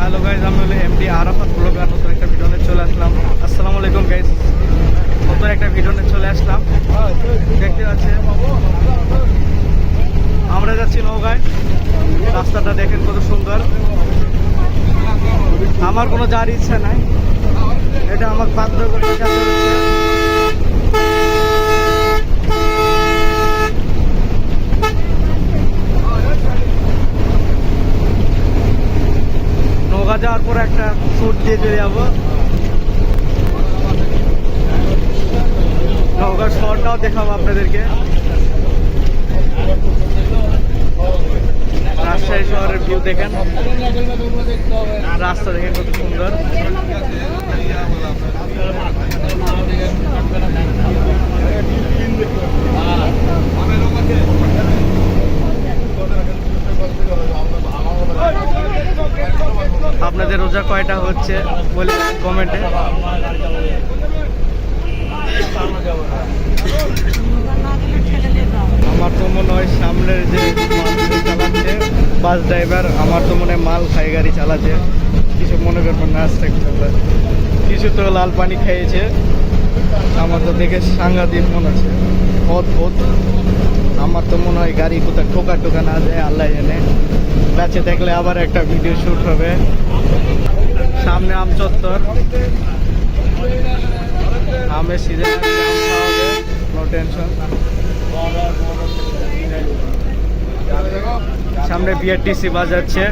Hello guys, আমি হলো MD Arafat blogger. নতুন একটা ভিডিও নিয়ে চলে আসলাম। আসসালামু আলাইকুম গাইজ, নতুন একটা ভিডিও নিয়ে চলে আসলাম। দেখতে পাচ্ছেন আমরা যাচ্ছি নৌকায়। রাস্তাটা দেখেন কত সুন্দর। আমার কোনো যাওয়ার ইচ্ছা নাই, এটা আমার বাধ্য করে যেতে হচ্ছে। নৌকা যাওয়ার পর একটা ফুট দিয়ে চলে যাবো। নৌকার শহরটাও দেখাবো আপনাদেরকে। রাজশাহী শহরের ভিউ দেখেন, রাস্তা দেখেন কত সুন্দর। আপনাদের রোজা কয়টা হচ্ছে বলে কমেন্টে। আমার তো মনে হয় সামনের যে চালাচ্ছে বাস ড্রাইভার, আমার তো মনে হয় মাল খাই গাড়ি চালাচ্ছে। কিছু মনে করবেন না, আসতে কিছু তো লাল পানি খেয়েছে। আমার তো দেখে সাংঘাতিক মনে হচ্ছে, অদ্ভুত। আমার তো মনে হয় গাড়ি কোথাও টোকা না যায়, আল্লাহ জানে। কাছে দেখলে আবার একটা ভিডিও শ্যুট হবে। সামনে আম চত্বর, আমের সিজন, আম খাওয়া হবে, নো টেনশন। সামনে বিআরটিসি বাস যাচ্ছে।